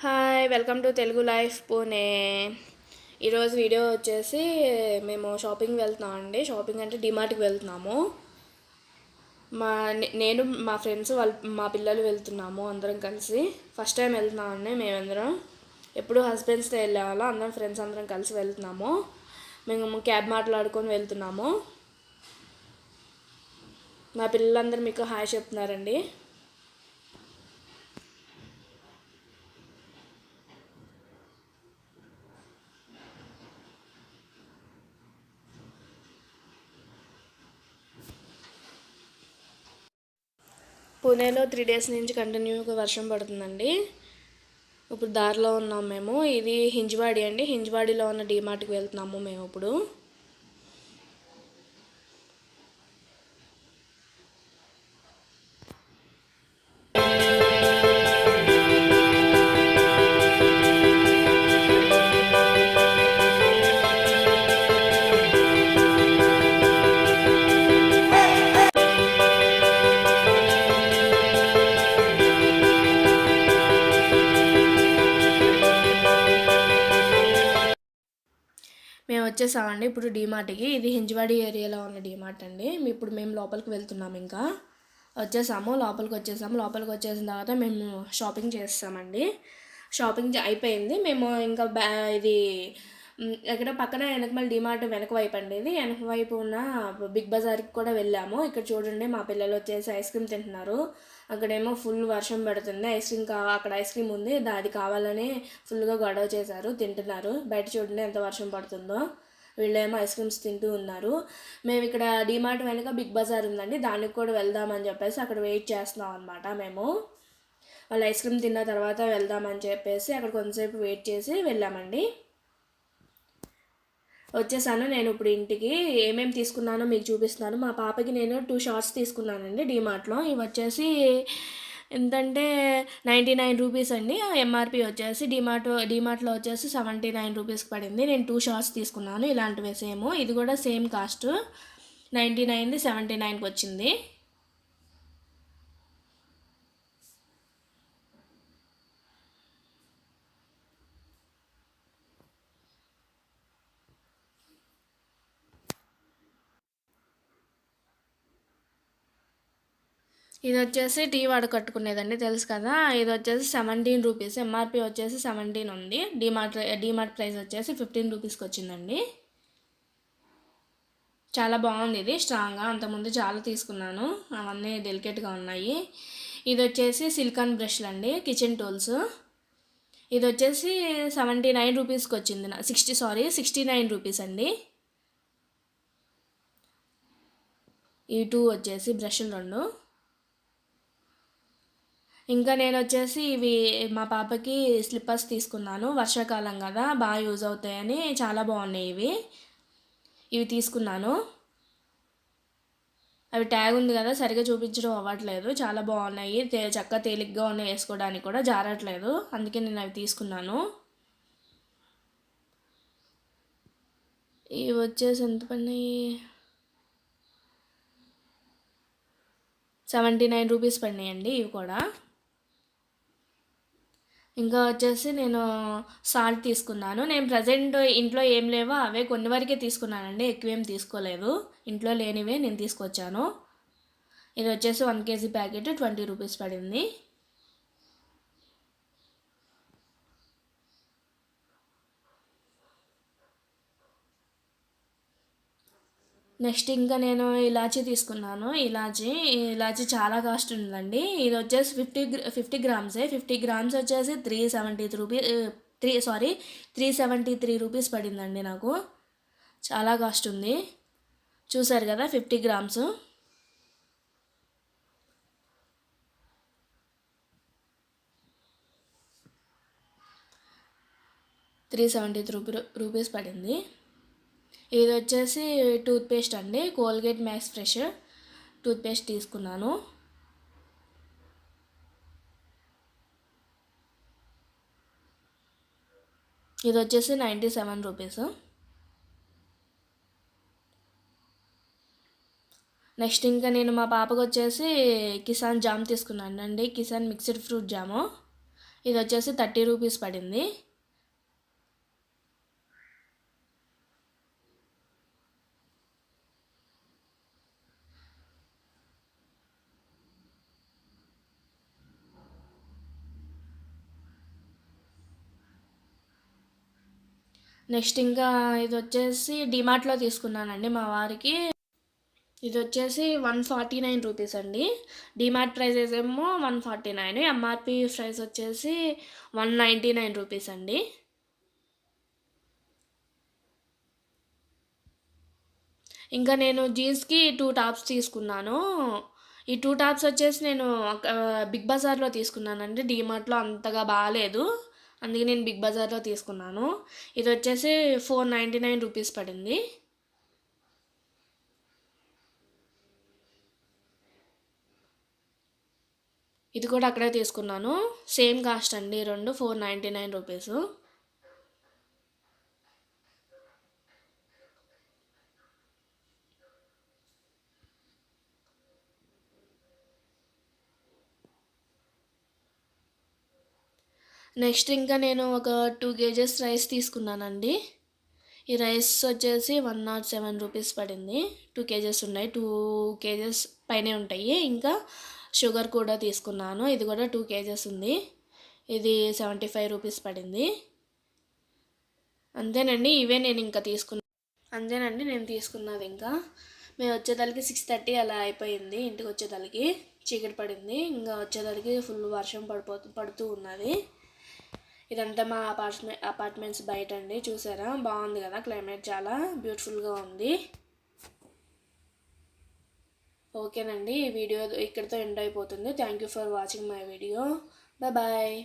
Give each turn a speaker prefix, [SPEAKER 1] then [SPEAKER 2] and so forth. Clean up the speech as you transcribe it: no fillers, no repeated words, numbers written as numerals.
[SPEAKER 1] Hi, welcome to Telugu life Pune. ఈరోజు video వచ్చేసి మేము షాపింగ్ వెళ్తున్నామండి. షాపింగ్ అంటే డిమార్ట్కి వెళ్తున్నాము. నేను మా ఫ్రెండ్స్ మా పిల్లలు వెళ్తున్నాము అందరం కలిసి. ఫస్ట్ టైం వెళ్తున్నామండి మేమందరం. ఎప్పుడు హస్బెండ్స్తో వెళ్ళేవాళ్ళం, అందరం ఫ్రెండ్స్ అందరం కలిసి వెళ్తున్నాము. మేము క్యాబ్ మాట్లాడుకొని వెళ్తున్నాము. మా పిల్లలందరూ మీకు హాయ్ చెప్తున్నారండి. పూణేలో 3 days నుంచి కంటిన్యూగా వర్షం పడుతుందండి. ఇప్పుడు దారిలో ఉన్నాం మేము. ఇది హింజ్వాడి అండి. హింజ్వాడిలో ఉన్న డీమార్ట్కి వెళ్తున్నాము మేము ఇప్పుడు. మేము వచ్చేసామండి ఇప్పుడు డీమార్ట్కి. ఇది హింజ్వాడి ఏరియాలో ఉన్న డీమార్ట్ అండి. ఇప్పుడు మేము లోపలికి వెళ్తున్నాము. ఇంకా లోపలికి వచ్చేసిన తర్వాత మేము షాపింగ్ చేస్తామండి. షాపింగ్ అయిపోయింది. మేము ఇంకా ఇది ఎక్కడ పక్కన వెనకమల డీమార్ట్ వెనక వైపు అండి. ఇది వెనక వైపు ఉన్న బిగ్ బజార్కి కూడా వెళ్ళాము. ఇక్కడ చూడండి, మా పిల్లలు వచ్చేసి ఐస్ క్రీమ్ తింటున్నారు. అక్కడేమో ఫుల్ వర్షం పడుతుంది. అక్కడ ఐస్ క్రీమ్ ఉంది, అది కావాలని ఫుల్గా గొడవ చేశారు, తింటున్నారు. బయట చూడండి ఎంత వర్షం పడుతుందో. వీళ్ళేమో ఐస్ క్రీమ్స్ తింటూ ఉన్నారు. మేము ఇక్కడ డీమార్ట్ వెనక బిగ్ బజార్ ఉందండి, దానికి కూడా వెళ్దామని చెప్పేసి అక్కడ వెయిట్ చేస్తున్నాం అనమాట. మేము వాళ్ళు ఐస్ క్రీమ్ తిన్న తర్వాత వెళ్దామని చెప్పేసి అక్కడ కొంతసేపు వెయిట్ చేసి వెళ్ళామండి. వచ్చేసాను నేను ఇప్పుడు ఇంటికి. ఏమేమి తీసుకున్నానో మీకు చూపిస్తున్నాను. మా పాపకి నేను 2 షార్ట్స్ తీసుకున్నానండి డీమార్ట్లో. ఇవి వచ్చేసి ఎంతంటే 99 రూపీస్ అండి. ఎంఆర్పి వచ్చేసి డీమార్ట్లో వచ్చేసి 79 రూపీస్కి పడింది. నేను 2 షార్ట్స్ తీసుకున్నాను ఇలాంటివి సేమ్. ఇది కూడా సేమ్ కాస్ట్ 99ది 79కి వచ్చింది. ఇది వచ్చేసి టీ వాడ కట్టుకునేదండి, తెలుసు కదా. ఇది వచ్చేసి 17 రూపీస్. ఎంఆర్పి వచ్చేసి 17 ఉంది. డీమార్ట్ ప్రైస్ వచ్చేసి 15 రూపీస్కి వచ్చిందండి. చాలా బాగుంది ఇది, స్ట్రాంగ్గా. అంతకుముందు చాలా తీసుకున్నాను, అవన్నీ డెలికేట్గా ఉన్నాయి. ఇది వచ్చేసి సిలికాన్ బ్రష్లు అండి, కిచెన్ టూల్స్. ఇది వచ్చేసి 79 రూపీస్కి వచ్చింది. 69 రూపీస్ అండి. ఈ 2 వచ్చేసి బ్రష్లు 2. ఇంకా నేను వచ్చేసి ఇవి మా పాపకి స్లిప్పర్స్ తీసుకున్నాను. వర్షాకాలం కదా, బాగా యూజ్ అవుతాయని చాలా బాగున్నాయి ఇవి తీసుకున్నాను. అవి ట్యాగ్ ఉంది కదా, సరిగా చూపించడం అవ్వట్లేదు. చాలా బాగున్నాయి, చక్కగా తేలిగ్గా ఉన్నాయి, వేసుకోవడానికి కూడా జారట్లేదు. అందుకే నేను అవి తీసుకున్నాను. ఇవి వచ్చేసి ఎంత పడినాయి, 79 రూపీస్ పడినాయండి ఇవి కూడా. ఇంకా వచ్చేసి నేను సాల్ట్ తీసుకున్నాను. నేను ప్రజెంట్ ఇంట్లో ఏం లేవో అవే కొన్ని వరకే తీసుకున్నానండి, ఎక్కువేం తీసుకోలేదు. ఇంట్లో లేనివే నేను తీసుకొచ్చాను. ఇది వచ్చేసి 1 kg ప్యాకెట్ 20 రూపీస్ పడింది. నెక్స్ట్ ఇంకా నేను ఇలాచీ తీసుకున్నాను. ఇలాచీ చాలా కాస్ట్ ఉందండి. ఇది వచ్చేసి 50 గ్రామ్సే. 50 గ్రామ్స్ వచ్చేసి 373 రూపీస్ పడిందండి నాకు. చాలా కాస్ట్ ఉంది, చూసారు కదా. 50 గ్రామ్స్ 373 రూపీస్ పడింది. ఇది వచ్చేసి టూత్పేస్ట్ అండి, కోల్గేట్ మ్యాక్స్ ఫ్రెష్ టూత్పేస్ట్ తీసుకున్నాను. ఇది వచ్చేసి 97 రూపీస్. నెక్స్ట్ ఇంకా నేను మా పాపకు వచ్చేసి కిసాన్ జామ్ తీసుకున్నాను అండి, కిసాన్ మిక్స్డ్ ఫ్రూట్ జాము. ఇది వచ్చేసి 30 రూపీస్ పడింది. నెక్స్ట్ ఇంకా ఇది వచ్చేసి డిమార్ట్లో తీసుకున్నానండి మా వారికి. ఇది వచ్చేసి 149 రూపీస్ అండి. డిమార్ట్ ప్రైజెస్ ఏమో 149, ఎంఆర్పి ప్రైస్ వచ్చేసి 199 రూపీస్ అండి. ఇంకా నేను జీన్స్కి 2 టాప్స్ తీసుకున్నాను. ఈ 2 టాప్స్ వచ్చేసి నేను బిగ్ బజార్లో తీసుకున్నానండి. డిమార్ట్లో అంతగా బాగాలేదు, అందుకే నేను బిగ్ బజార్లో తీసుకున్నాను. ఇది వచ్చేసి 499 రూపీస్ పడింది. ఇది కూడా అక్కడే తీసుకున్నాను, సేమ్ కాస్ట్ అండి, రెండు 499 రూపీస్. నెక్స్ట్ ఇంకా నేను ఒక 2 కేజెస్ రైస్ తీసుకున్నానండి. ఈ రైస్ వచ్చేసి 107 రూపీస్ పడింది. 2 కేజెస్ ఉన్నాయి, 2 కేజెస్ పైనే ఉంటాయి. ఇంకా షుగర్ కూడా తీసుకున్నాను, ఇది కూడా 2 కేజెస్ ఉంది. ఇది 75 రూపీస్ పడింది. అంతేనండి, ఇవే నేను ఇంకా అంతేనండి నేను తీసుకున్నది. ఇంకా మేము వచ్చేదానికి 6:30 అలా అయిపోయింది. ఇంటికి వచ్చేదానికి చీకటి పడింది. ఇంకా వచ్చేదానికి ఫుల్ వర్షం పడుతూ ఉన్నది. ఇదంతా మా అపార్ట్మెంట్స్ బయట అండి. చూసారా, బాగుంది కదా, క్లైమేట్ చాలా బ్యూటిఫుల్గా ఉంది. ఓకేనండి, ఈ వీడియో ఇక్కడితో ఎండ్ అయిపోతుంది. Thank you for watching my video. Bye.